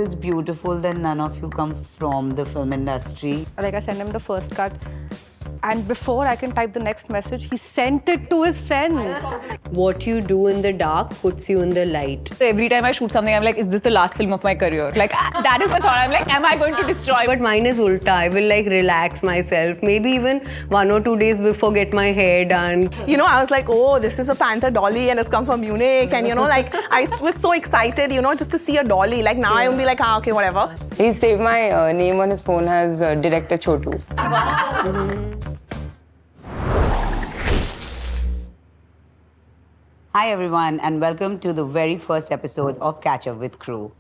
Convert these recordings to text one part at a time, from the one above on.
it's beautiful that none of you come from the film industry. Like I sent him the first cut, and before I can type the next message, he sent it to his friends. What you do in the dark puts you in the light. So every time I shoot something, I'm like, is this the last film of my career? Like, that is my thought. I'm like, am I going to destroy? But mine is ulta. I will like relax myself. Maybe even 1 or 2 days before get my hair done. You know, I was like, oh, this is a panther dolly and it's come from Munich. And you know, like, I was so excited, you know, just to see a dolly. Like now I will be like, ah, okay, whatever. He saved my name on his phone as director Chotu. Hi everyone and welcome to the very first episode of Catch Up with Crew.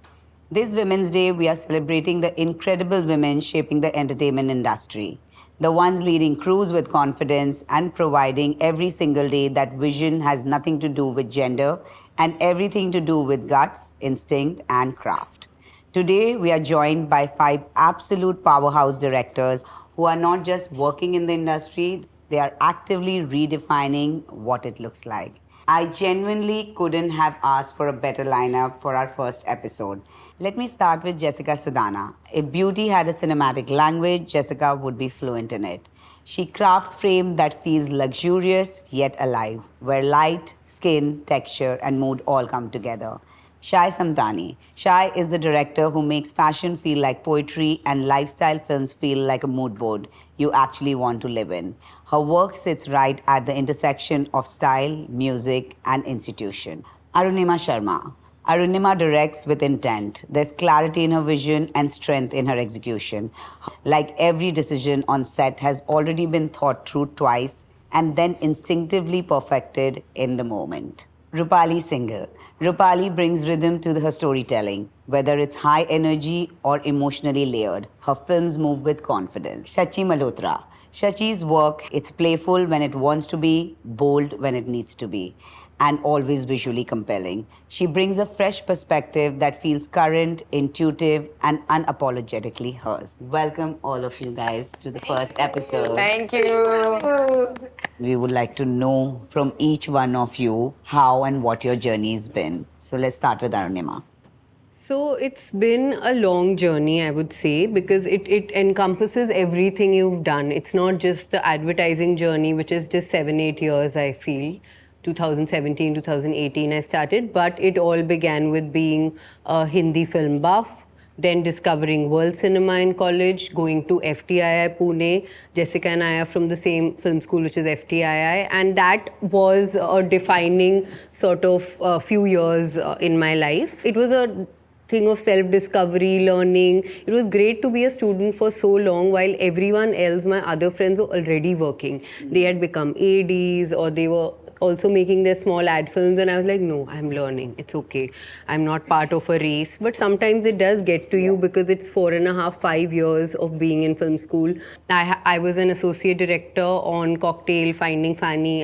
This Women's Day, we are celebrating the incredible women shaping the entertainment industry. The ones leading crews with confidence and providing every single day that vision has nothing to do with gender and everything to do with guts, instinct and craft. Today, we are joined by 5 absolute powerhouse directors who are not just working in the industry, they are actively redefining what it looks like. I genuinely couldn't have asked for a better lineup for our first episode. Let me start with Jessica Sadana. If beauty had a cinematic language, Jessica would be fluent in it. She crafts frame that feels luxurious yet alive, where light, skin, texture, and mood all come together. Shai Samtaney. Shai is the director who makes fashion feel like poetry and lifestyle films feel like a mood board you actually want to live in. Her work sits right at the intersection of style, music, and institution. Arunima Sharma. Arunima directs with intent. There's clarity in her vision and strength in her execution. Like every decision on set has already been thought through twice and then instinctively perfected in the moment. Roopali Singhal. Roopali brings rhythm to her storytelling, whether it's high energy or emotionally layered. Her films move with confidence. Shachi Malhotra. Shachi's work, it's playful when it wants to be, bold when it needs to be, and always visually compelling. She brings a fresh perspective that feels current, intuitive, and unapologetically hers. Welcome all of you guys to the first episode. Thank you. We would like to know from each one of you how and what your journey has been. So let's start with Arunima. So it's been a long journey, I would say, because it encompasses everything you've done. It's not just the advertising journey, which is just 7-8 years, I feel. 2017, 2018 I started, but it all began with being a Hindi film buff, then discovering world cinema in college, going to FTII Pune. Jessica and I are from the same film school, which is FTII, and that was a defining sort of few years in my life. It was a thing of self-discovery, learning. It was great to be a student for so long while everyone else, my other friends, were already working. They had become ADs or they were also making their small ad films, and I was like, no, I'm learning. It's okay. I'm not part of a race. But sometimes it does get to you because it's 4.5, 5 years of being in film school. I was an associate director on Cocktail, Finding Fanny.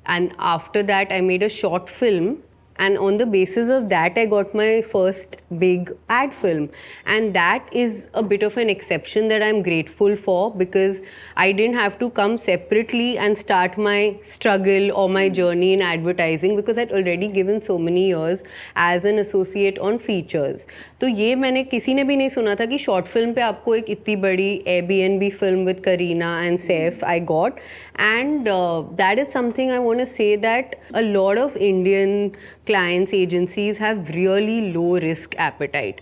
And after that, I made a short film. And on the basis of that, I got my first big ad film. And that is a bit of an exception that I'm grateful for, because I didn't have to come separately and start my struggle or my journey in advertising, because I'd already given so many years as an associate on features. तो ये मैंने किसी ने भी नहीं सुना था कि short film पे आपको एक इतनी बड़ी Airbnb film with Kareena and Saif I got. And that is something I want to say, that a lot of Indian clients, agencies have really low risk appetite.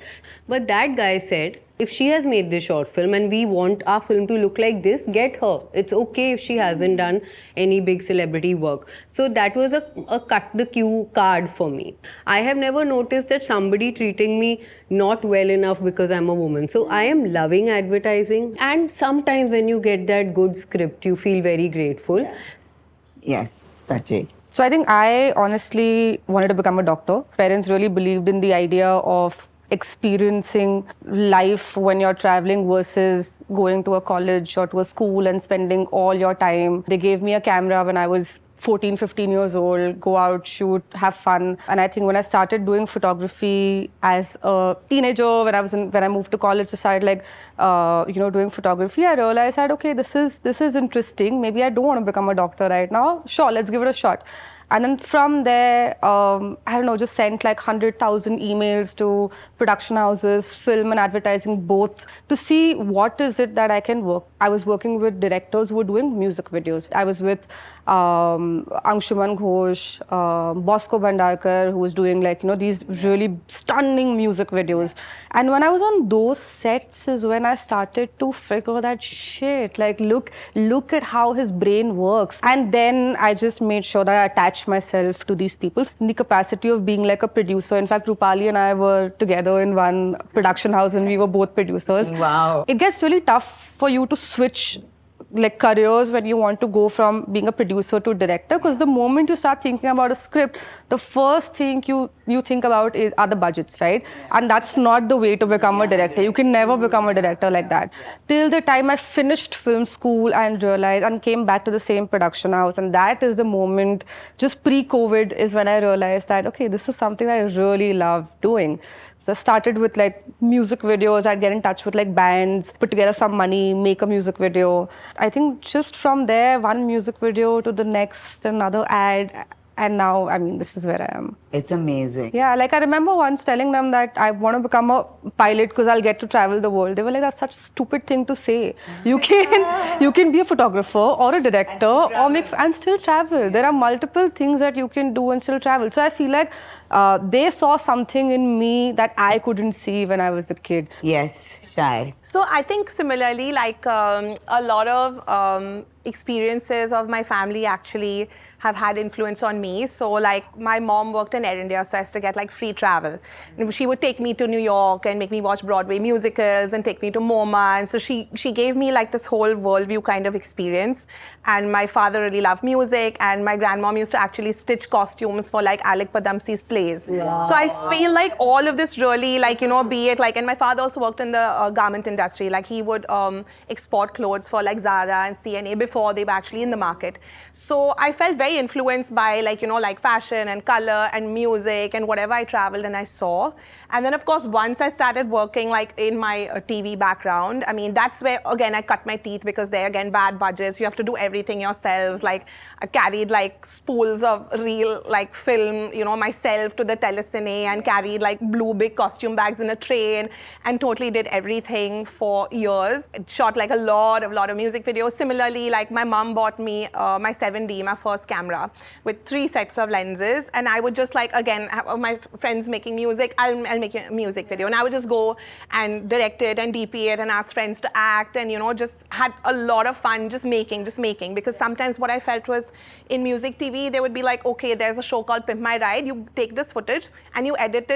But that guy said, if she has made this short film and we want our film to look like this, get her. It's okay if she hasn't done any big celebrity work. So that was a cut the queue card for me. I have never noticed that somebody treating me not well enough because I'm a woman. So I am loving advertising. And sometimes when you get that good script, you feel very grateful. Yes, Sachi. So I think I honestly wanted to become a doctor. Parents really believed in the idea of experiencing life when you're traveling versus going to a college or to a school and spending all your time. They gave me a camera when I was 14, 15 years old, go out, shoot, have fun. And I think when I started doing photography as a teenager, when I moved to college, I started doing photography, I realized that, okay, this is interesting. Maybe I don't want to become a doctor right now. Sure, let's give it a shot. And then from there, I don't know, just sent like 100,000 emails to production houses, film and advertising both, to see what is it that I can work. I was working with directors who were doing music videos. I was with Anshuman Ghosh, Bosco Bhandarkar, who was doing like, these really stunning music videos. And when I was on those sets is when I started to figure that shit, like look at how his brain works. And then I just made sure that I attached myself to these people in the capacity of being like a producer. In fact, Roopali and I were together in one production house and we were both producers. Wow. It gets really tough for you to switch like careers when you want to go from being a producer to director, because the moment you start thinking about a script, the first thing you think about are the budgets, right? And that's not the way to become a director. You can never become a director like that. Till the time I finished film school and realized and came back to the same production house, and that is the moment, just pre-COVID, is when I realized that, okay, this is something that I really love doing. So I started with like music videos. I'd get in touch with like bands, put together some money, make a music video. I think just from there, one music video to the next, another ad. And now, I mean, this is where I am. It's amazing. Yeah, like I remember once telling them that I want to become a pilot because I'll get to travel the world. They were like, that's such a stupid thing to say. You can be a photographer or a director and still travel. There are multiple things that you can do and still travel. So I feel like they saw something in me that I couldn't see when I was a kid. Yes, Shai. So I think similarly, like a lot of experiences of my family actually have had influence on me. So like my mom worked in Air India, so I used to get like free travel. And she would take me to New York and make me watch Broadway musicals and take me to MoMA. And so she gave me like this whole worldview kind of experience. And my father really loved music, and my grandmom used to actually stitch costumes for like Alec Padamsi's plays. Wow. So I feel like all of this really, like, be it like, and my father also worked in the garment industry. Like he would export clothes for like Zara and CNA before they were actually in the market. So I felt very influenced by like, like fashion and color and music and whatever I traveled and I saw. And then of course, once I started working like in my TV background, I mean, that's where again, I cut my teeth, because there again, bad budgets. You have to do everything yourselves. Like I carried like spools of real like film, myself to the telecine, and carried like blue big costume bags in a tray, and totally did everything for years. Shot like a lot of music videos. Similarly, like my mom bought me my 7D, my first camera, with 3 sets of lenses, and I would just like, again, have my friends making music, I'll make a music video, and I would just go and direct it and DP it and ask friends to act, and just had a lot of fun just making, because sometimes what I felt was in music TV, they would be like, okay, there's a show called Pimp My Ride, you take this footage and you edit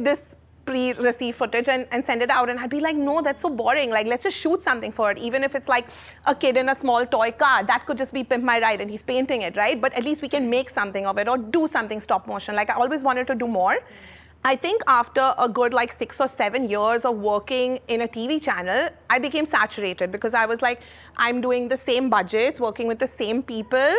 this pre-received footage and send it out, and I'd be like, no, that's so boring. Like, let's just shoot something for it. Even if it's like a kid in a small toy car, that could just be Pimp My Ride and he's painting it, right? But at least we can make something of it or do something stop motion. Like, I always wanted to do more. I think after a good like 6 or 7 years of working in a TV channel, I became saturated, because I was like, I'm doing the same budgets, working with the same people,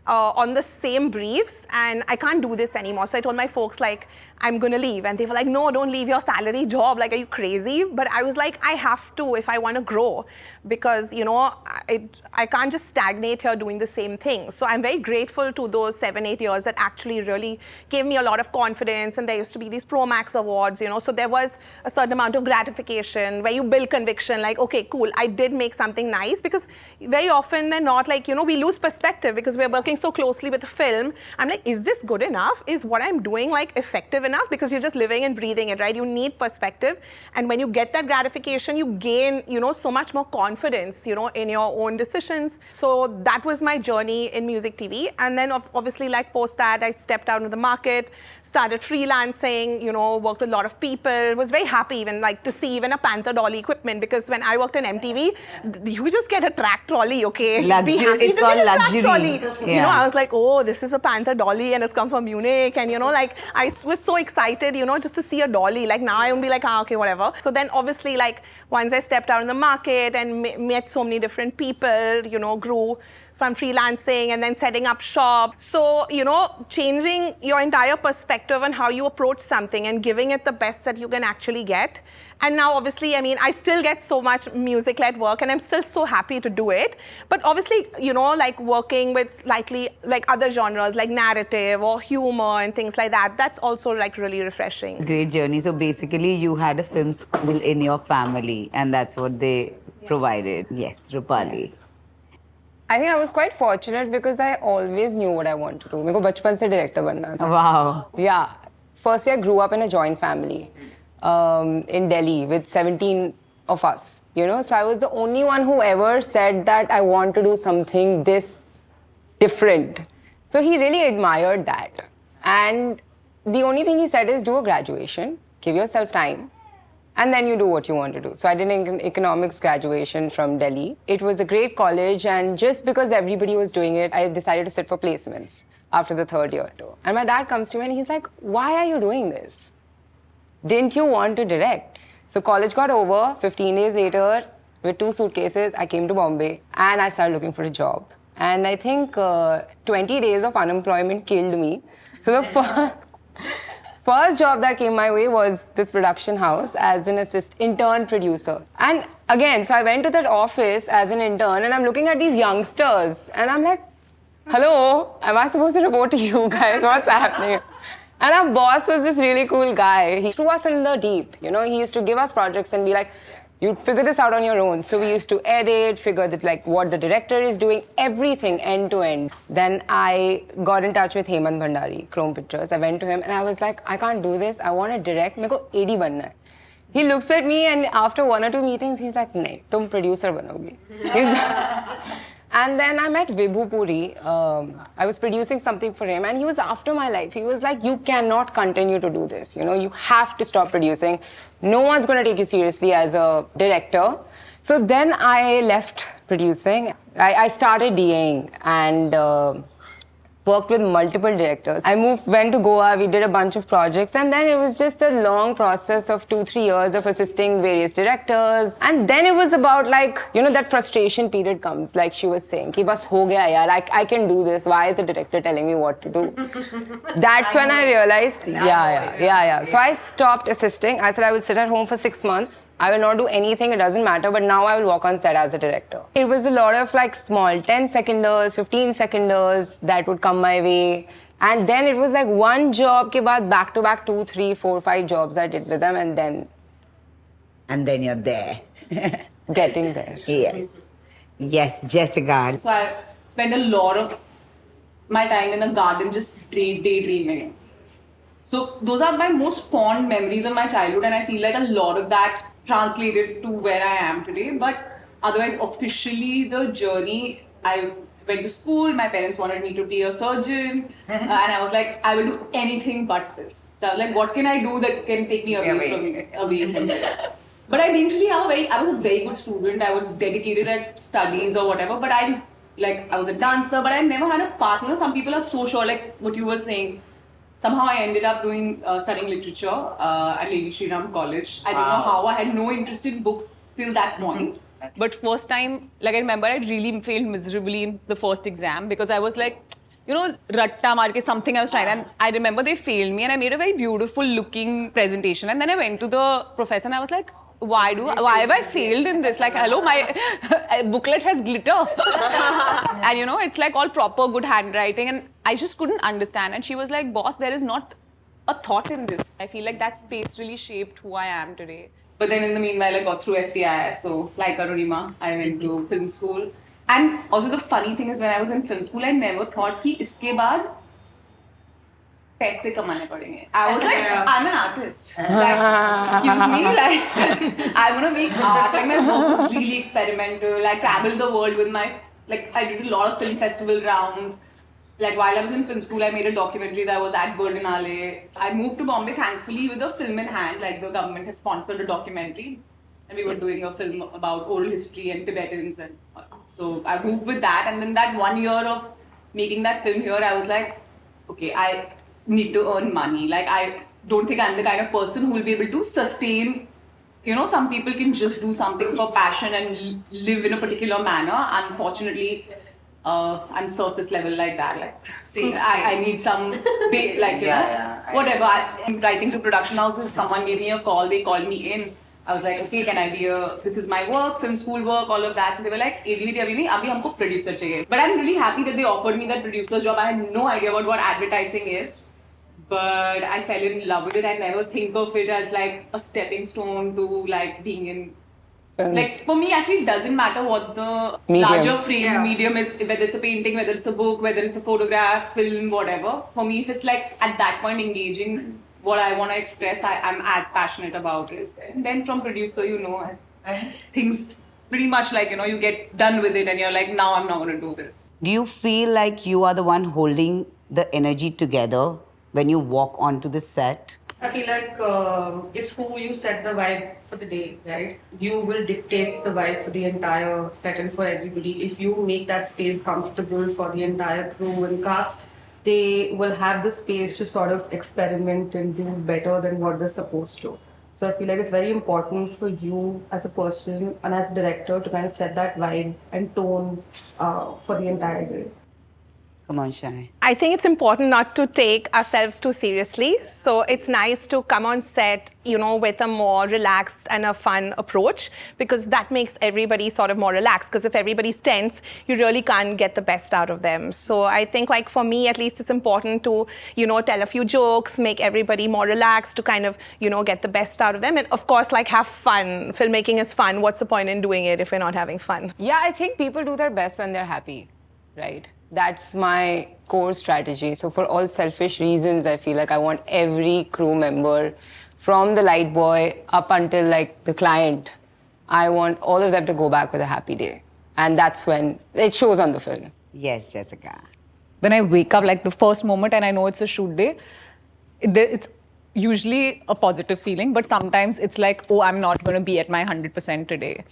on the same briefs, and I can't do this anymore. So I told my folks, like, I'm gonna leave. And they were like, no, don't leave your salary job. Like, are you crazy? But I was like, I have to if I want to grow, because, I can't just stagnate here doing the same thing. So I'm very grateful to those 7-8 years that actually really gave me a lot of confidence. And there used to be these Pro Max awards, so there was a certain amount of gratification where you build conviction, like, okay, cool, I did make something nice. Because very often they're not like, we lose perspective because we're working so closely with the film. I'm like, is this good enough? Is what I'm doing like effective enough? Because you're just living and breathing it, right? You need perspective. And when you get that gratification, you gain, so much more confidence, in your own decisions. So that was my journey in music TV. And then obviously, like, post that, I stepped out into the market, started freelancing, worked with a lot of people, was very happy even like to see even a Panther dolly equipment, because when I worked in MTV, you just get a track trolley, okay? Luxury, be happy it's to called get a luxury. Track trolley. Yeah. I was like, oh, this is a Panther dolly and it's come from Munich, and like I was so excited, just to see a dolly. Like now I would be like, okay, whatever. So then obviously, like, once I stepped out in the market and met so many different people, grew from freelancing and then setting up shop. So, changing your entire perspective on how you approach something and giving it the best that you can actually get. And now, obviously, I mean, I still get so much much music-led work, and I'm still so happy to do it. But obviously, you know, like working with slightly like other genres like narrative or humor and things like that, that's also like really refreshing. Great journey. So basically, you had a film school in your family, and that's what they provided. Yes, Roopali. I think I was quite fortunate because I always knew what I wanted to do. मेरे को बचपन से director बनना था. Wow. Yeah. Firstly, I grew up in a joint family in Delhi with 17 of us, you know. So I was the only one who ever said that I want to do something this different. So he really admired that. And the only thing he said is do a graduation, give yourself time, and then you do what you want to do. So I did an economics graduation from Delhi. It was a great college, and just because everybody was doing it, I decided to sit for placements after the third year too. And my dad comes to me and he's like, why are you doing this? Didn't you want to direct? So college got over, 15 days later, with 2 suitcases, I came to Bombay and I started looking for a job. And I think 20 days of unemployment killed me. So the first job that came my way was this production house as an intern producer. And again, so I went to that office as an intern and I'm looking at these youngsters and I'm like, hello, am I supposed to report to you guys? What's happening? And our boss was this really cool guy. He threw us in the deep. You know, he used to give us projects and be like, you figure this out on your own. So we used to edit, figure that like what the director is doing, everything end to end. Then I got in touch with Hemant Bhandari, Chrome Pictures. I went to him and I was like, I can't do this. I want to direct. मेरे को AD बनना है. He looks at me and after 1 or 2 meetings, he's like, नहीं, तुम producer बनोगी. And then I met Vibhu Puri. I was producing something for him and he was after my life. He was like, you cannot continue to do this. You know, you have to stop producing. No one's going to take you seriously as a director. So then I left producing. I started DAing and worked with multiple directors. I went to Goa, we did a bunch of projects, and then it was just a long process of 2-3 years of assisting various directors. And then it was about like, you know, that frustration period comes, like she was saying, ki bas ho gaya yaar, I can do this. Why is the director telling me what to do? That's when I realized, yeah. So I stopped assisting. I said I will sit at home for 6 months. I will not do anything, it doesn't matter, but now I will walk on set as a director. It was a lot of like small 10-seconders, 15-seconders that would come my way. And then it was like one job ke baad back to back 2, 3, 4, 5 jobs I did with them and then you're there. getting there. Yes, Jessica. So I spend a lot of my time in the garden just daydreaming. So those are my most fond memories of my childhood and I feel like a lot of that translated to where I am today. But otherwise, officially the journey, I went to school, my parents wanted me to be a surgeon and I was like, I will do anything but this. So I was like, what can I do that can take me away from this? But I didn't really have I was a very good student, I was dedicated at studies or whatever, but I was a dancer, but I never had a partner. Some people are so sure, like what you were saying. Somehow I ended up studying literature at Lady Shri Ram College. I don't know how, I had no interest in books till that point. But first time, like I remember I really failed miserably in the first exam because I was like, you know, ratta maar ke something I was trying, and I remember they failed me and I made a very beautiful looking presentation and then I went to the professor and I was like, why have I failed in this? Like, hello, my booklet has glitter. And you know, it's like all proper good handwriting and I just couldn't understand. And she was like, boss, there is not a thought in this. I feel like that space really shaped who I am today. But then in the meanwhile, I got through FTI. So like Arunima, I went to film school. And also the funny thing is when I was in film school, I never thought ki iske baad paise kamane padenge. I was like, I'm an artist. Like, excuse me, like, I want to make art. Like, my work was really experimental. I traveled the world with I did a lot of film festival rounds. Like, while I was in film school, I made a documentary that was at Berlinale. I moved to Bombay, thankfully, with a film in hand. Like, the government had sponsored a documentary. And we were doing a film about oral history and Tibetans. And so I moved with that. And then that 1 year of making that film here, I was like, okay, I need to earn money. Like, I don't think I'm the kind of person who will be able to sustain. You know, some people can just do something for passion and live in a particular manner. Unfortunately, I'm surface level like that. Like, I need some, whatever. I'm writing to production houses. Someone gave me a call. They called me in. I was like, okay, this is my work, film school work, all of that. So they were like, abhi humko producer chahiye. But I'm really happy that they offered me that producer's job. I had no idea about what advertising is. But I fell in love with it. I never think of it as like a stepping stone to like being in. Like for me, actually, it doesn't matter what the larger frame medium is, whether it's a painting, whether it's a book, whether it's a photograph, film, whatever. For me, if it's like at that point engaging what I want to express, I'm as passionate about it. And then from producer, things pretty much like, you get done with it and you're like, now I'm not going to do this. Do you feel like you are the one holding the energy together when you walk onto the set? I feel like it's who you set the vibe for the day, right? You will dictate the vibe for the entire set and for everybody. If you make that space comfortable for the entire crew and cast, they will have the space to sort of experiment and do better than what they're supposed to. So I feel like it's very important for you as a person and as a director to kind of set that vibe and tone for the entire day. Come on, Shai. I think it's important not to take ourselves too seriously. So it's nice to come on set, with a more relaxed and a fun approach, because that makes everybody sort of more relaxed. Because if everybody's tense, you really can't get the best out of them. So I think like for me, at least it's important to, tell a few jokes, make everybody more relaxed to kind of, get the best out of them. And of course, like have fun. Filmmaking is fun. What's the point in doing it if we're not having fun? Yeah, I think people do their best when they're happy, right? That's my core strategy. So for all selfish reasons, I feel like I want every crew member, from the light boy up until like the client, I want all of them to go back with a happy day. And that's when it shows on the film. Yes, Jessica. When I wake up, like the first moment and I know it's a shoot day, it's usually a positive feeling, but sometimes it's like, oh, I'm not going to be at my 100% today.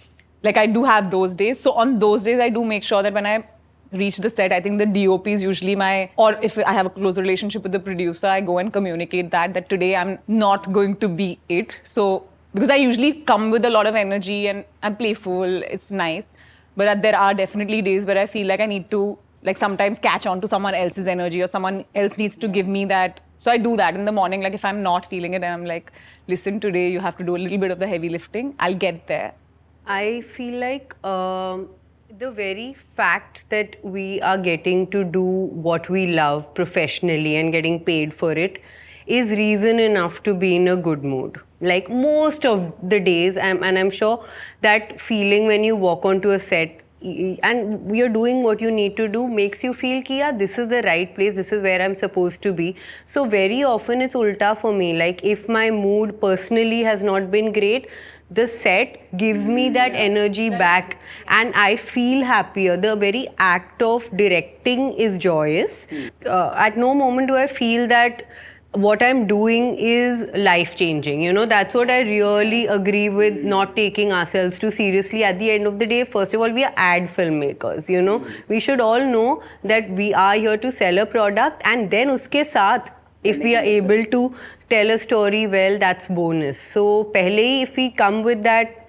Like I do have those days. So on those days, I do make sure that when I reach the set, I think the DOP is usually or if I have a close relationship with the producer, I go and communicate that today I'm not going to be it. So, because I usually come with a lot of energy and I'm playful, it's nice. But there are definitely days where I feel like I need to like sometimes catch on to someone else's energy or someone else needs to give me that. So I do that in the morning. Like if I'm not feeling it and I'm like, listen, today you have to do a little bit of the heavy lifting, I'll get there. I feel like the very fact that we are getting to do what we love professionally and getting paid for it is reason enough to be in a good mood. Like most of the days, and I'm sure that feeling when you walk onto a set and you're doing what you need to do makes you feel ki, yeah, this is the right place, this is where I'm supposed to be. So very often it's ulta for me. Like if my mood personally has not been great, the set gives me that energy back and I feel happier. The very act of directing is joyous. At no moment do I feel that what I'm doing is life-changing. That's what I really agree with, not taking ourselves too seriously. At the end of the day, first of all, we are ad filmmakers, We should all know that we are here to sell a product, and then uske saath, if we are able to tell a story well, that's bonus. So, pehle, if we come with that,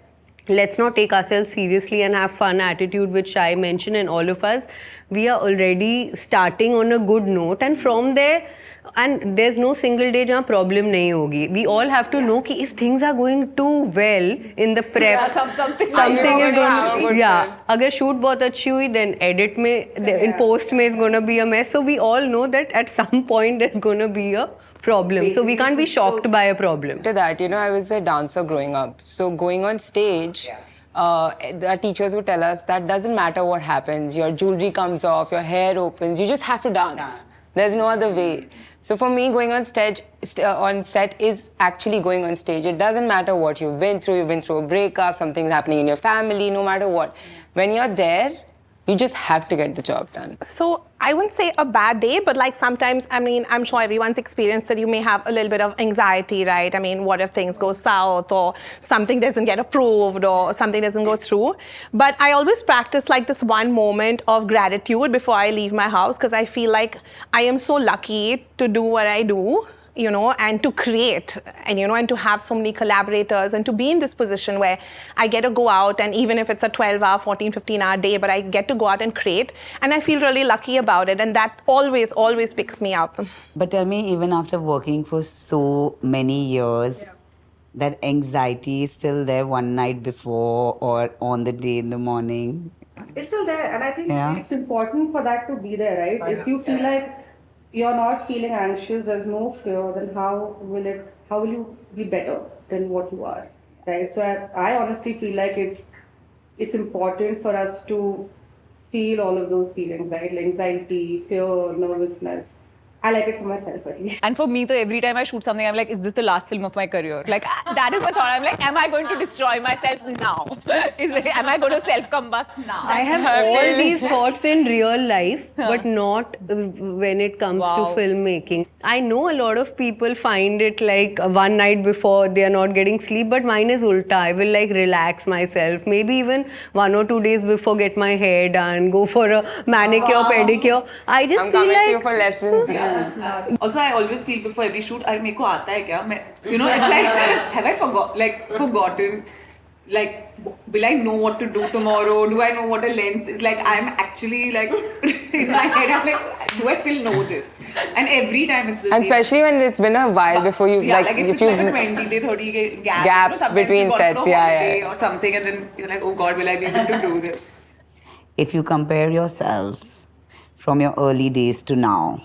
let's not take ourselves seriously and have fun attitude, which Shai mentioned, and all of us, we are already starting on a good note, and from there, and there's no single day jahan problem nahi hogi. We all have to know ki if things are going too well in the prep, something is going to, agar shoot bahut achhi hui, then edit mein, in post mein is going to be a mess. So we all know that at some point there's going to be a problem. So we can't be shocked by a problem. To that, I was a dancer growing up. So going on stage, our teachers would tell us that doesn't matter what happens. Your jewelry comes off, your hair opens. You just have to dance. There's no other way. So for me, going on stage, on set is actually going on stage. It doesn't matter what you've been through. You've been through a breakup, something's happening in your family, no matter what. When you're there, you just have to get the job done. So I wouldn't say a bad day, but like sometimes, I'm sure everyone's experienced that you may have a little bit of anxiety, right? What if things go south or something doesn't get approved or something doesn't go through? But I always practice like this one moment of gratitude before I leave my house, because I feel like I am so lucky to do what I do, and to create, and to have so many collaborators and to be in this position where I get to go out, and even if it's a 12-hour, 14, 15-hour day, but I get to go out and create, and I feel really lucky about it, and that always, always picks me up. But tell me, even after working for so many years, that anxiety is still there one night before or on the day in the morning? It's still there, and I think Yeah. it's important for that to be there, right? If you feel like you're not feeling anxious, there's no fear, then how will you be better than what you are, right? So I honestly feel like it's important for us to feel all of those feelings, right? Like anxiety, fear, nervousness. I like it for myself at least. And for me, though, every time I shoot something, I'm like, is this the last film of my career? Like, that is my thought. I'm like, am I going to destroy myself now? Am I going to self-combust now? I have all these thoughts in real life, but not when it comes to filmmaking. I know a lot of people find it like one night before they are not getting sleep, but mine is ulta. I will like relax myself. Maybe even 1 or 2 days before get my hair done, go for a manicure, pedicure. I just I'm feel coming like to you for lessons. Also, I always feel before every shoot, "Arey, meko aata hai kya?" You know, it's like, have I forgotten? Like, will I know what to do tomorrow? Do I know what a lens is? Like, I'm actually like, in my head, I'm like, do I still know this? And every time it's the And same. especially when it's been a while before you, Yeah, like if it's like a you 20-day, 30-day gap, Gap you know, sometimes between you got sets, to a yeah, holiday yeah. or something, and then you're like, oh God, will I be able to do this? If you compare yourselves from your early days to now,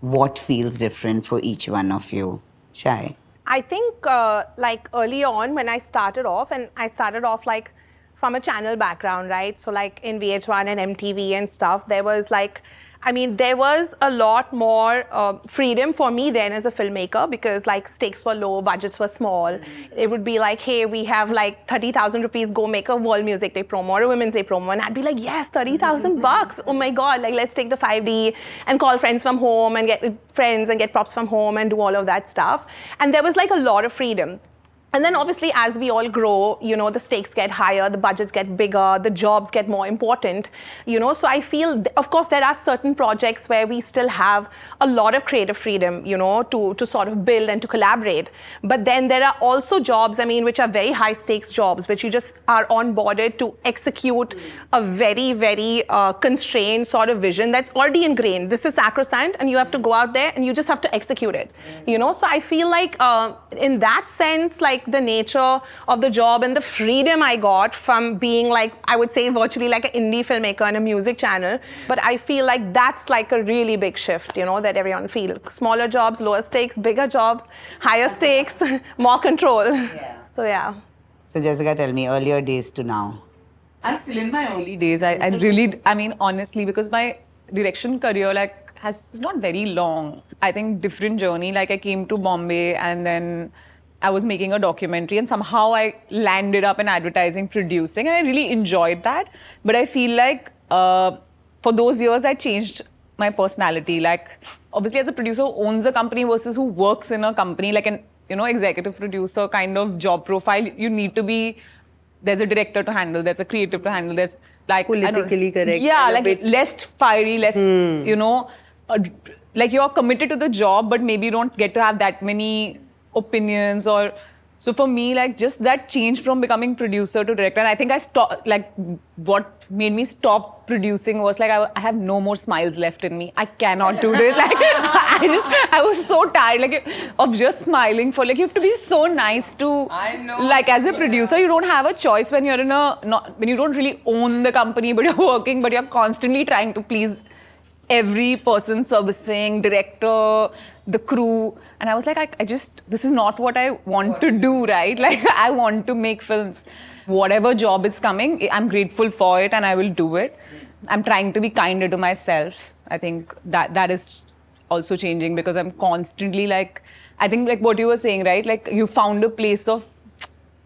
what feels different for each one of you? Shai? I think like early on when I started off, and I started off like from a channel background, right? So like in VH1 and MTV and stuff, there was like, I mean, there was a lot more freedom for me then as a filmmaker because like stakes were low, budgets were small. It would be like, hey, we have like 30,000 rupees, go make a World Music Day promo or a Women's Day promo. And I'd be like, yes, 30,000 bucks. Oh my God, like let's take the 5D and call friends from home and get friends and get props from home and do all of that stuff. And there was like a lot of freedom. And then obviously as we all grow, you know, the stakes get higher, the budgets get bigger, the jobs get more important, you know. So I feel, of course, there are certain projects where we still have a lot of creative freedom, you know, to sort of build and to collaborate. But then there are also jobs, I mean, which are very high stakes jobs, which you just are onboarded to execute a very, very constrained sort of vision that's already ingrained. This is sacrosanct and you have to go out there and you just have to execute it, you know. So I feel like in that sense, like the nature of the job and the freedom I got from being like, I would say virtually like an indie filmmaker on a music channel. But I feel like that's like a really big shift, you know, that everyone feels. Smaller jobs, lower stakes, bigger jobs, higher stakes, more control. Yeah. So yeah. So Jessica, tell me, earlier days to now. I'm still in my early days. I really, I mean, honestly, because my direction career is not very long. I think different journey. Like I came to Bombay and then I was making a documentary and somehow I landed up in advertising, producing, and I really enjoyed that. But I feel like for those years I changed my personality. Like obviously as a producer who owns a company versus who works in a company, like an, you know, executive producer kind of job profile, you need to be, there's a director to handle, there's a creative to handle, there's like politically correct. Yeah, like less fiery, less, you know, like you're committed to the job, but maybe you don't get to have that many opinions or so for me, like just that change from becoming producer to director, and I think I stopped, like what made me stop producing was like I have no more smiles left in me. I cannot do this. Like I was so tired like of just smiling for, like you have to be so nice to, I know. like as a producer you don't have a choice when you're in when you don't really own the company but you're working, but you're constantly trying to please every person, servicing, director, the crew. And I was like, I just, this is not what I want to do, right? Like, I want to make films. Whatever job is coming, I'm grateful for it and I will do it. I'm trying to be kinder to myself. I think that is also changing because I'm constantly like, I think like what you were saying, right? Like, you found a place of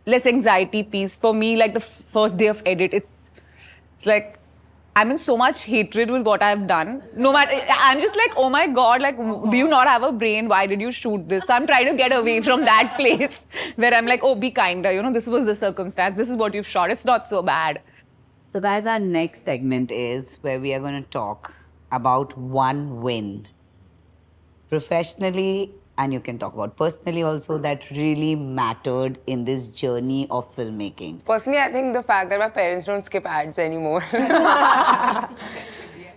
less anxiety, peace. For me, like the first day of edit, it's like, I'm in so much hatred with what I've done. No matter, I'm just like, oh my God, like, do you not have a brain? Why did you shoot this? So I'm trying to get away from that place where I'm like, oh, be kinder. You know, this was the circumstance. This is what you've shot. It's not so bad. So guys, our next segment is where we are going to talk about one win. Professionally, and you can talk about personally also, that really mattered in this journey of filmmaking. Personally, I think the fact that my parents don't skip ads anymore.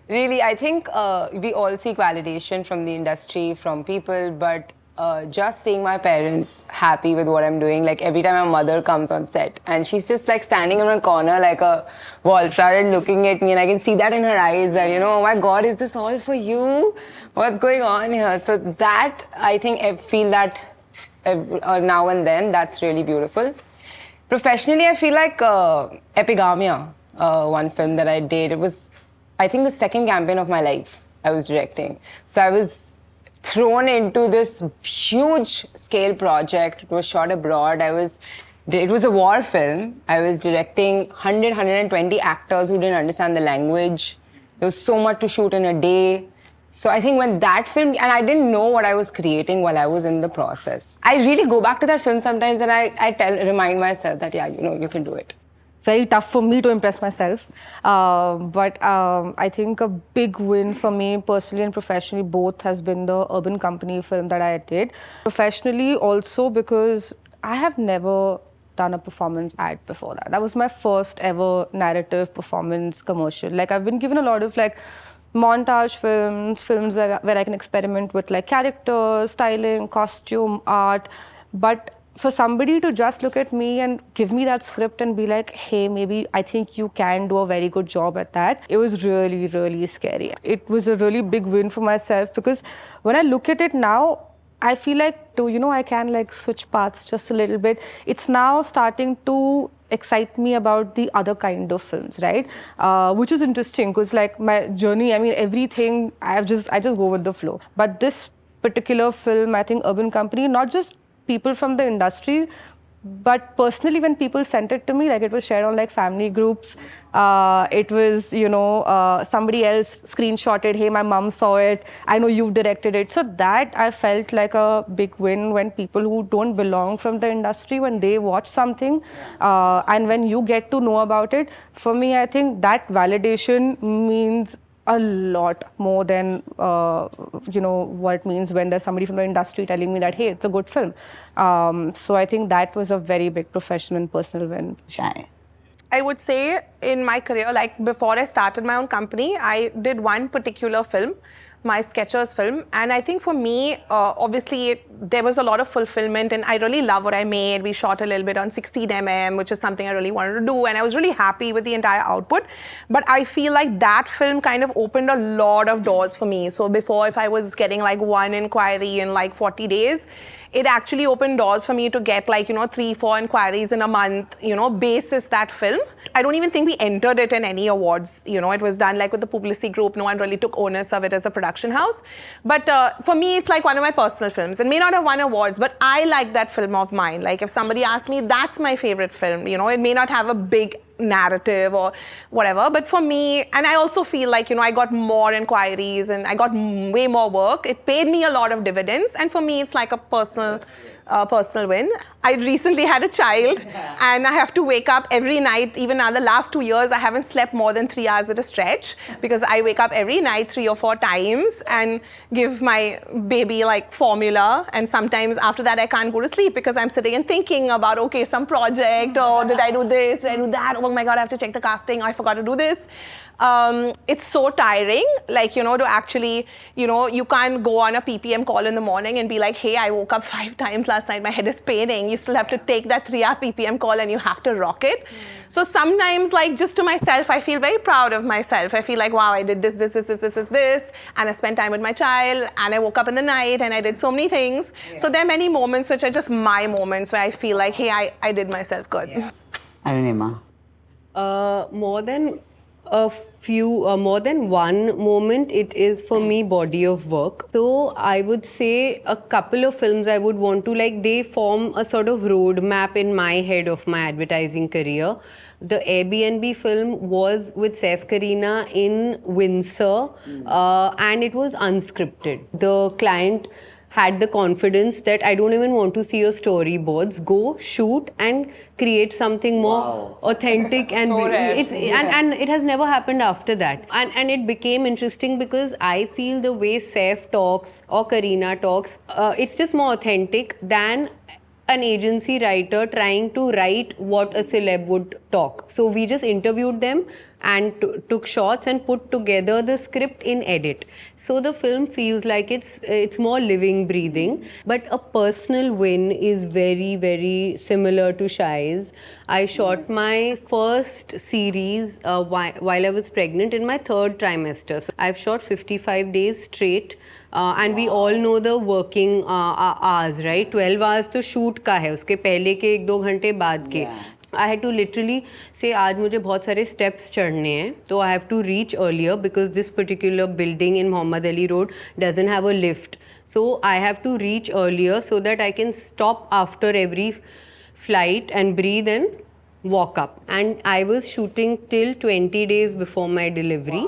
Really, I think we all seek validation from the industry, from people, but just seeing my parents happy with what I'm doing. Like every time my mother comes on set and she's just like standing in one corner like a wall flower and looking at me, and I can see that in her eyes that, you know, oh my God, is this all for you? What's going on here? So that, I think I feel that now and then, that's really beautiful. Professionally, I feel like Epigamia, one film that I did, it was, I think, the second campaign of my life I was directing. So I was thrown into this huge scale project. It was shot abroad. It was a war film. I was directing 120 actors who didn't understand the language. There was so much to shoot in a day. So I think when that film, and I didn't know what I was creating while I was in the process. I really go back to that film sometimes and I remind myself that, yeah, you know, you can do it. Very tough for me to impress myself. But I think a big win for me personally and professionally both has been the Urban Company film that I did. Professionally also because I have never done a performance ad before that. That was my first ever narrative performance commercial. Like I've been given a lot of like montage films where I can experiment with like characters, styling, costume, art. But for somebody to just look at me and give me that script and be like, hey, maybe I think you can do a very good job at that, it was really, really scary. It was a really big win for myself because when I look at it now, I feel like, I can like switch paths just a little bit. It's now starting to excite me about the other kind of films, right? Which is interesting because like my journey, I mean, everything, I just go with the flow. But this particular film, I think Urban Company, not just people from the industry, but personally when people sent it to me, like it was shared on like family groups, it was, somebody else screenshotted, hey, my mom saw it, I know you've directed it. So that I felt like a big win when people who don't belong from the industry, when they watch something and when you get to know about it, for me, I think that validation means a lot more than what it means when there's somebody from the industry telling me that, hey, it's a good film. So I think that was a very big professional and personal win. Shai. I would say in my career, like before I started my own company, I did one particular film, my Sketchers film. And I think for me, obviously, there was a lot of fulfillment and I really love what I made. We shot a little bit on 16mm, which is something I really wanted to do. And I was really happy with the entire output. But I feel like that film kind of opened a lot of doors for me. So before, if I was getting like one inquiry in like 40 days, it actually opened doors for me to get like, 3-4 inquiries in a month, basis that film. I don't even think we entered it in any awards. It was done like with the publicity group. No one really took onus of it as a production house. But for me, it's like one of my personal films. It may not have won awards, but I like that film of mine. Like if somebody asked me, that's my favorite film. It may not have a big narrative or whatever, but for me, and I also feel like I got more inquiries and I got way more work. It paid me a lot of dividends, and for me it's like a personal win. I recently had a child and I have to wake up every night. Even now the last 2 years I haven't slept more than 3 hours at a stretch because I wake up every night 3 or 4 times and give my baby like formula, and sometimes after that I can't go to sleep because I'm sitting and thinking about, okay, some project, or did I do this, did I do that, oh my God, I have to check the casting, I forgot to do this. It's so tiring, like, to actually, you can't go on a PPM call in the morning and be like, hey, I woke up 5 times last night, my head is paining. You still have to take that 3-hour PPM call and you have to rock it. So sometimes, like, just to myself, I feel very proud of myself. I feel like, wow, I did this, and I spent time with my child, and I woke up in the night, and I did so many things. Yeah. So there are many moments which are just my moments where I feel like, hey, I did myself good. Yeah. Arunima. More than one moment, it is for me body of work. So I would say a couple of films I would want to, like, they form a sort of roadmap in my head of my advertising career. The Airbnb film was with Saif Kareena in Windsor, and it was unscripted. The client had the confidence that I don't even want to see your storyboards. Go, shoot, and create something more authentic. And so rare. And it has never happened after that. And it became interesting because I feel the way Saif talks or Kareena talks, it's just more authentic than an agency writer trying to write what a celeb would talk. So we just interviewed them and took shots and put together the script in edit. So the film feels like it's more living, breathing. But a personal win is very, very similar to Shai's. I shot my first series while I was pregnant in my 3rd trimester. So I've shot 55 days straight. And we all know the working hours, right? 12 hours to shoot का है, उसके पहले के 1-2 घंटे बाद के. I had to literally say आज मुझे बहुत सारे steps चढ़ने हैं, तो I have to reach earlier because this particular building in Muhammad Ali Road doesn't have a lift. So I have to reach earlier so that I can stop after every flight and breathe and walk up. And I was shooting till 20 days before my delivery.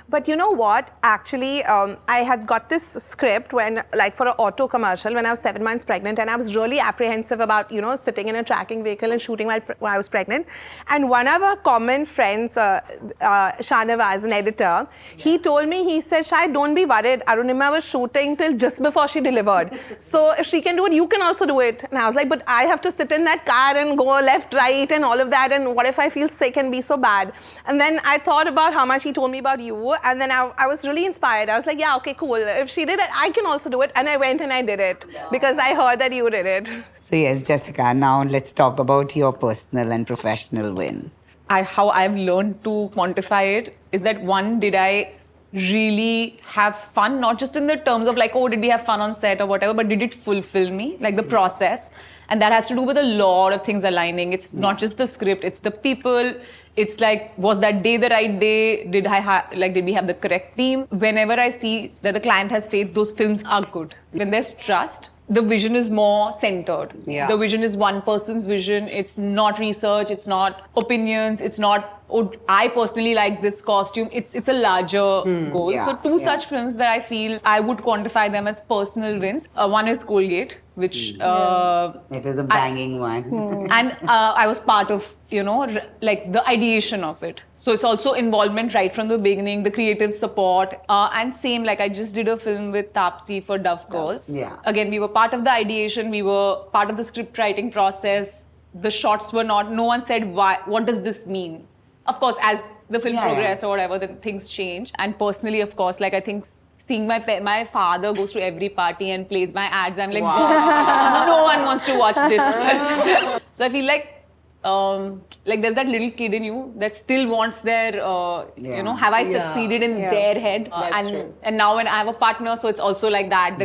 But you know what? Actually, I had got this script when, like, for an auto commercial when I was 7 months pregnant, and I was really apprehensive about, you know, sitting in a tracking vehicle and shooting while I was pregnant. And one of our common friends, Shanavaz, an editor, he told me, he said, Shai, don't be worried. Arunima was shooting till just before she delivered. So if she can do it, you can also do it. And I was like, but I have to sit in that car and go left, right, and all of that. And what if I feel sick and be so bad? And then I thought about how much he told me about you. And then I was really inspired. I was like, yeah, okay, cool. If she did it, I can also do it. And I went and I did it because I heard that you did it. So yes, Jessica, now let's talk about your personal and professional win. How I've learned to quantify it is that one, did I really have fun? Not just in the terms of like, oh, did we have fun on set or whatever, but did it fulfill me? Like the process. And that has to do with a lot of things aligning. It's not just the script, it's the people. It's like, was that day the right day? Did we have the correct team? Whenever I see that the client has faith, those films are good. When there's trust, the vision is more centered. Yeah. The vision is one person's vision. It's not research. It's not opinions. It's not, oh, I personally like this costume. It's a larger goal. Yeah, So two such films that I feel I would quantify them as personal wins. One is Colgate, which... It is a banging one. And I was part of, you know, like the ideation of it. So it's also involvement right from the beginning, the creative support. And same, like I just did a film with Tapsi for Dove Girls. Yeah. Again, we were part of the ideation. We were part of the script writing process. The shots were not, no one said, why, what does this mean? Of course, as the film progressed or whatever, then things change. And personally, of course, like I think seeing my father goes to every party and plays my ads, I'm like, no one wants to watch this. So I feel like there's that little kid in you that still wants their, you know, have I succeeded in their head? And now when I have a partner, so it's also like that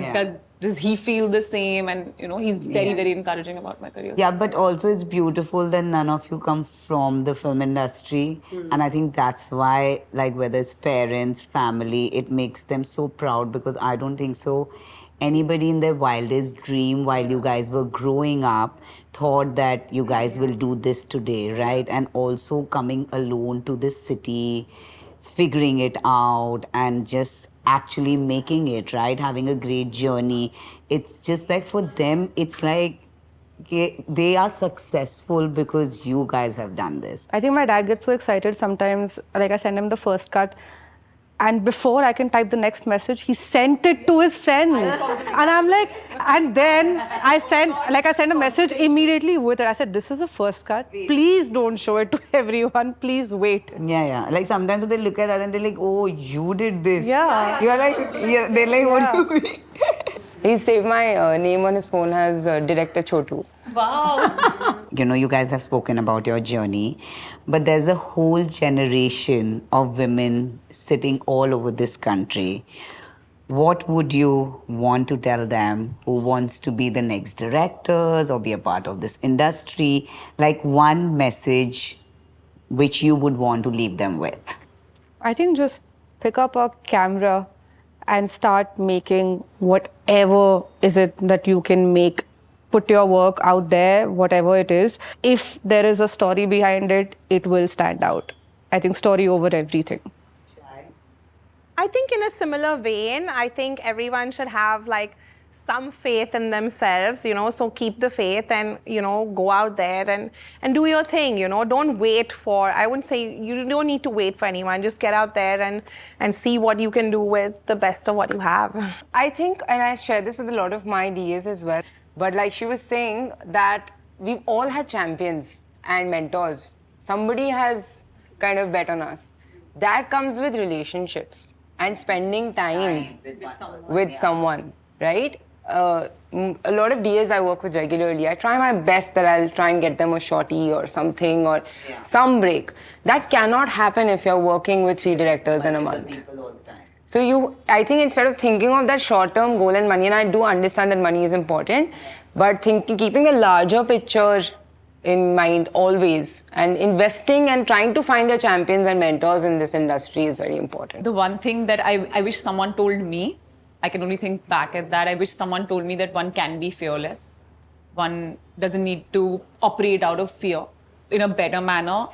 does he feel the same? And, you know, he's very, very encouraging about my career. Yeah, but also it's beautiful that none of you come from the film industry. And I think that's why, like, whether it's parents, family, it makes them so proud, because I don't think so anybody in their wildest dream while you guys were growing up thought that you guys will do this today, right? And also coming alone to this city, figuring it out and just actually making it, right? Having a great journey. It's just like for them, it's like they are successful because you guys have done this. I think my dad gets so excited sometimes, like I send him the first cut, and before I can type the next message, he sent it to his friends. And I'm like, and then I sent a message immediately with it. I said, this is a first cut. Please don't show it to everyone. Please wait. Yeah. Like sometimes they look at us and they're like, oh, you did this. Yeah. You're like, they're like, what do you mean? He saved my name on his phone as Director Chotu. Wow. You know, you guys have spoken about your journey, but there's a whole generation of women sitting all over this country. What would you want to tell them who wants to be the next directors or be a part of this industry? Like one message which you would want to leave them with? I think just pick up a camera and start making whatever is it that you can make. Put your work out there, whatever it is. If there is a story behind it, it will stand out. I think story over everything. I think in a similar vein, I think everyone should have like some faith in themselves, you know, so keep the faith and, you know, go out there and do your thing, you know, don't wait for, I wouldn't say, you don't need to wait for anyone, just get out there and see what you can do with the best of what you have. I think, and I share this with a lot of my DAs as well, But like she was saying that we've all had champions and mentors. Somebody has kind of bet on us. That comes with relationships and spending time with someone, right? A lot of DAs I work with regularly, I try my best that I'll try and get them a shorty or something or some break. That cannot happen if you're working with 3 directors in a month. So I think instead of thinking of that short-term goal and money, and I do understand that money is important, but keeping the larger picture in mind always and investing and trying to find your champions and mentors in this industry is very important. The one thing that I wish someone told me, I can only think back at that, I wish someone told me that one can be fearless. One doesn't need to operate out of fear in a better manner,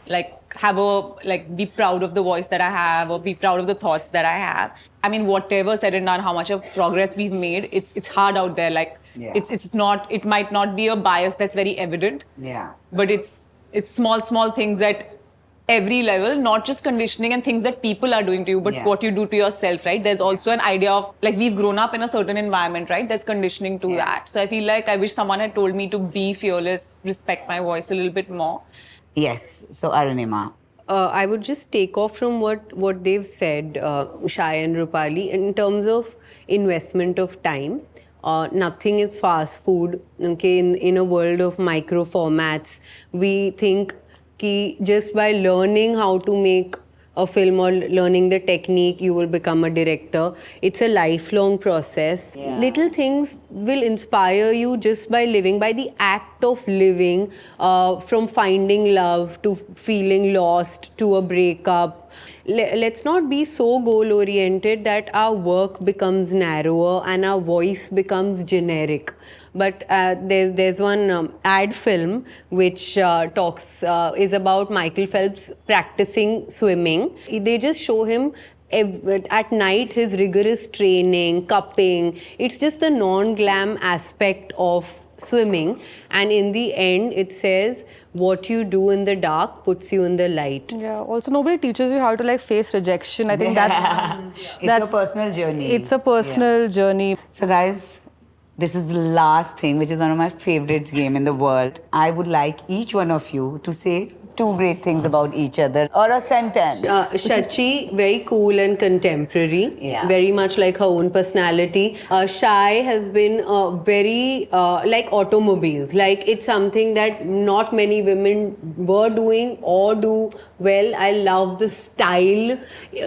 be proud of the voice that I have or be proud of the thoughts that I have. I mean, whatever said and done, how much of progress we've made, it's hard out there. It might not be a bias that's very evident. Yeah. But it's small things at every level, not just conditioning and things that people are doing to you, but what you do to yourself, right? There's also an idea of, we've grown up in a certain environment, right? There's conditioning to that. So I feel like I wish someone had told me to be fearless, respect my voice a little bit more. Yes. So Arunima. I would just take off from what they've said, Shai and Roopali, in terms of investment of time. Nothing is fast food. Okay, in a world of micro formats, we think कि just by learning how to make a film or learning the technique, you will become a director. It's a lifelong process. Yeah. Little things will inspire you just by living, by the act of living, from finding love to feeling lost to a breakup. Let's not be so goal-oriented that our work becomes narrower and our voice becomes generic. But there's one ad film which is about Michael Phelps practicing swimming. They just show him at night his rigorous training, cupping. It's just a non-glam aspect of swimming, and in the end it says what you do in the dark puts you in the light. Yeah, also nobody teaches you how to face rejection. I think that's It's a personal journey. It's a personal journey. So guys, this is the last thing, which is one of my favorites game in the world. I would like each one of you to say 2 great things about each other or a sentence. Shachi, very cool and contemporary, Yeah. very much like her own personality. Shai has been very like automobiles. It's something that not many women were doing or do well. I love the style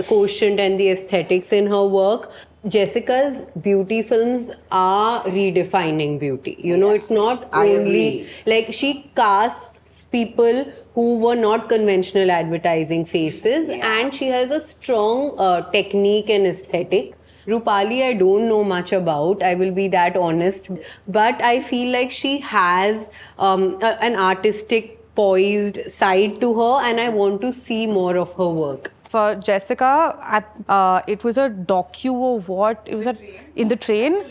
quotient and the aesthetics in her work. Jessica's beauty films are redefining beauty. It's not only she casts people who were not conventional advertising faces, and she has a strong technique and aesthetic. Roopali, I don't know much about, I will be that honest, but I feel like she has an artistic, poised side to her, and I want to see more of her work. For Jessica, it was a docu or what? It was in the train.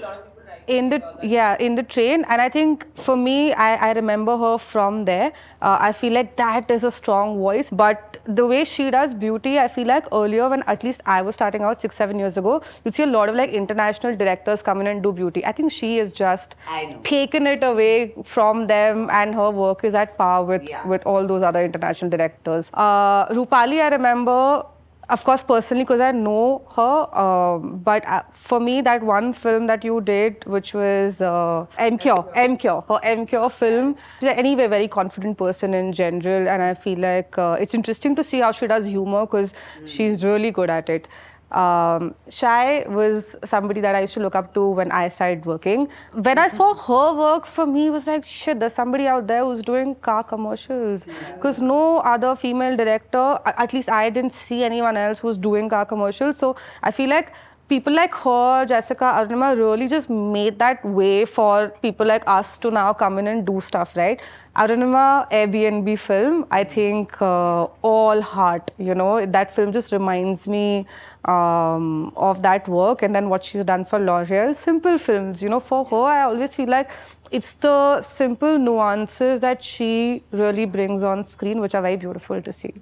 In the train, and I think for me, I remember her from there. I feel like that is a strong voice, but the way she does beauty, I feel like earlier when at least I was starting out 6-7 years ago, you'd see a lot of international directors come in and do beauty. I think she is just taken it away from them, and her work is at par with all those other international directors. Roopali, I remember, of course, personally, because I know her, but for me, that one film that you did, which was M-Cure, her M-Cure film. She's anyway a very confident person in general, and I feel like it's interesting to see how she does humor, because she's really good at it. Shai was somebody that I used to look up to when I started working. When I saw her work, for me, it was like, shit, there's somebody out there who's doing car commercials. Because no other female director, at least I didn't see anyone else who's doing car commercials. So I feel like people like her, Jessica, Arunima really just made that way for people like us to now come in and do stuff, right? Arunima Airbnb film, I think all heart, that film just reminds me of that work, and then what she's done for L'Oreal, simple films, for her, I always feel like it's the simple nuances that she really brings on screen, which are very beautiful to see.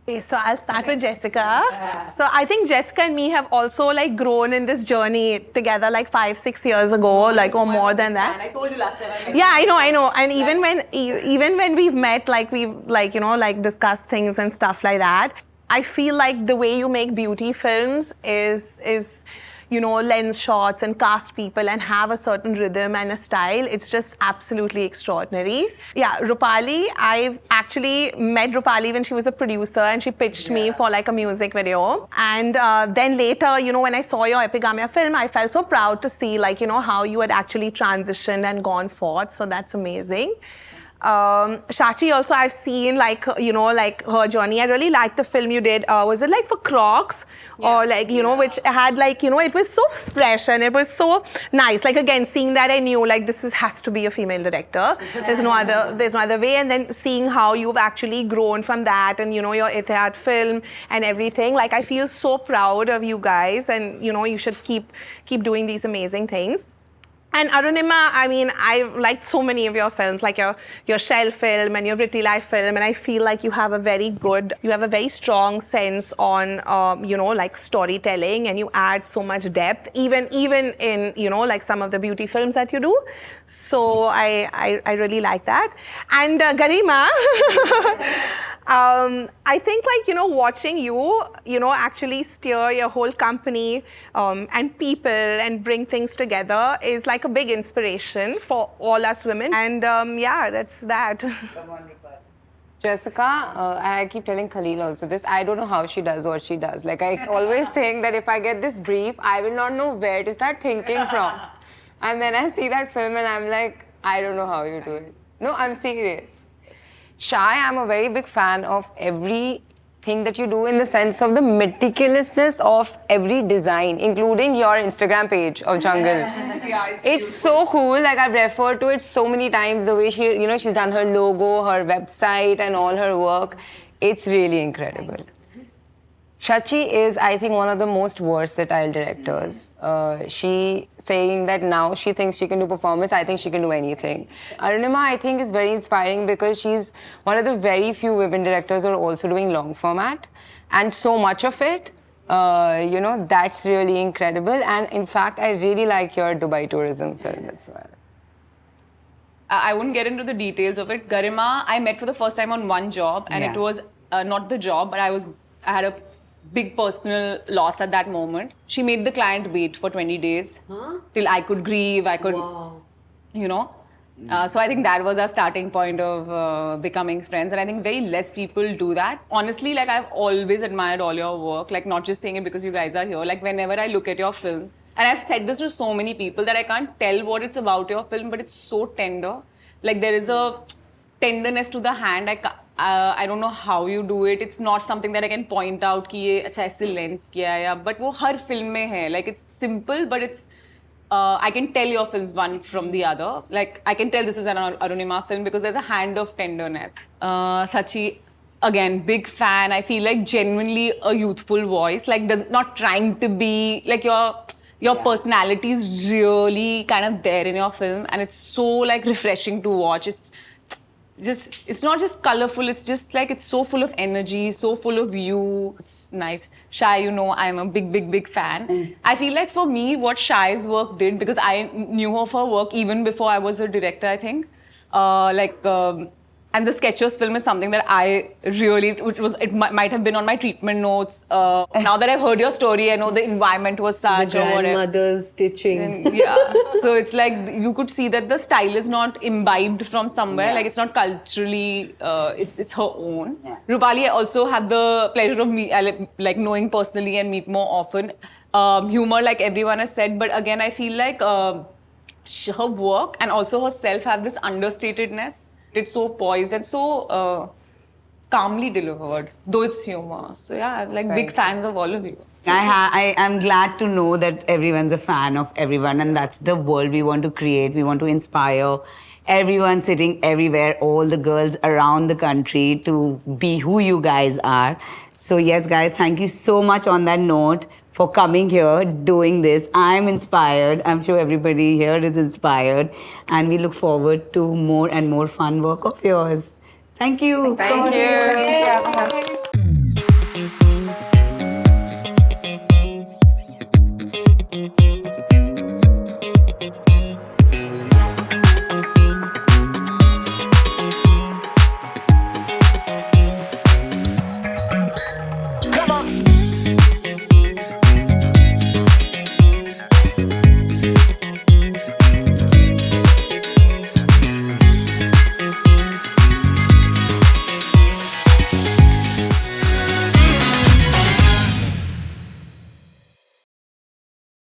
Okay, so I'll start with Jessica. So I think Jessica and me have also like grown in this journey together like 5-6 years ago, like or more than that. And I told you last time I met Yeah, I know. And even when we've met, like we've like like discussed things and stuff like that. I feel like the way you make beauty films is lens shots and cast people and have a certain rhythm and a style. It's just absolutely extraordinary. Yeah, Roopali, I've actually met Roopali when she was a producer and she pitched me for like a music video. And then later, when I saw your Epigamia film, I felt so proud to see like, how you had actually transitioned and gone forth. So that's amazing. Shachi also, I've seen like her journey. I really liked the film you did. Was it like for Crocs or like which had like it was so fresh and it was so nice. Like again, seeing that I knew like this has to be a female director. There's no other way. And then seeing how you've actually grown from that and your Etihad film and everything. Like I feel so proud of you guys, and you should keep doing these amazing things. And Arunima, I mean, I've liked so many of your films, like your Shell film and your Vritti Life film, and I feel like you have a very strong sense on, like storytelling, and you add so much depth, even in, like some of the beauty films that you do. So I really like that. And Garima, I think like, watching you, actually steer your whole company and people and bring things together is like a big inspiration for all us women. And yeah, that's that. Jessica, I keep telling Khalil also this, I don't know how she does what she does. Like I always think that if I get this brief, I will not know where to start thinking from. And then I see that film and I'm like, I don't know how you do it. No, I'm serious. Shai, I'm a very big fan of everything that you do in the sense of the meticulousness of every design, including your Instagram page of Jungle. Yeah, it's so cool. Like I've referred to it so many times. The way she, she's done her logo, her website, and all her work. It's really incredible. Shachi is, I think, one of the most versatile directors. She saying that now she thinks she can do performance, I think she can do anything. Arunima, I think, is very inspiring because she's one of the very few women directors who are also doing long format. And so much of it, that's really incredible. And in fact, I really like your Dubai tourism film as well. I wouldn't get into the details of it. Garima, I met for the first time on one job, and it was not the job, but I had a big personal loss at that moment. She made the client wait for 20 days till I could grieve, I could, so I think that was our starting point of becoming friends. And I think very less people do that. Honestly, like I've always admired all your work, like not just saying it because you guys are here. Like whenever I look at your film, and I've said this to so many people that I can't tell what it's about your film, but it's so tender. Like there is a tenderness to the hand. I don't know how you do it. It's not something that I can point out कि ये अच्छा ऐसे lens किया है या but वो हर film में है. Like it's simple, but it's I can tell your films one from the other. Like I can tell this is an Arunima film because there's a hand of tenderness. Sachi, again, big fan. I feel like genuinely a youthful voice. Like not trying to be like your personality is really kind of there in your film, and it's so like refreshing to watch. It's not just colorful, it's just like it's so full of energy, so full of you. It's nice. Shai, I'm a big fan. I feel like for me, what Shai's work did, because I knew of her work even before I was a director, I think. And the Sketchers film is something that I really, it might have been on my treatment notes. Now that I've heard your story, I know the environment was such the or whatever. grandmother's stitching. And, yeah. So it's like, you could see that the style is not imbibed from somewhere. Yeah. Like it's not culturally, it's her own. Yeah. Roopali, I also have the pleasure of knowing personally and meet more often. Humor, like everyone has said, but again, I feel like her work and also herself have this understatedness. It's so poised and so calmly delivered, though it's humor. So yeah, I'm like big fans of all of you. I am glad to know that everyone's a fan of everyone, and that's the world we want to create. We want to inspire everyone sitting everywhere, all the girls around the country to be who you guys are. So yes, guys, thank you so much on that note for coming here, doing this. I'm inspired. I'm sure everybody here is inspired. And we look forward to more and more fun work of yours. Thank you. Thank you.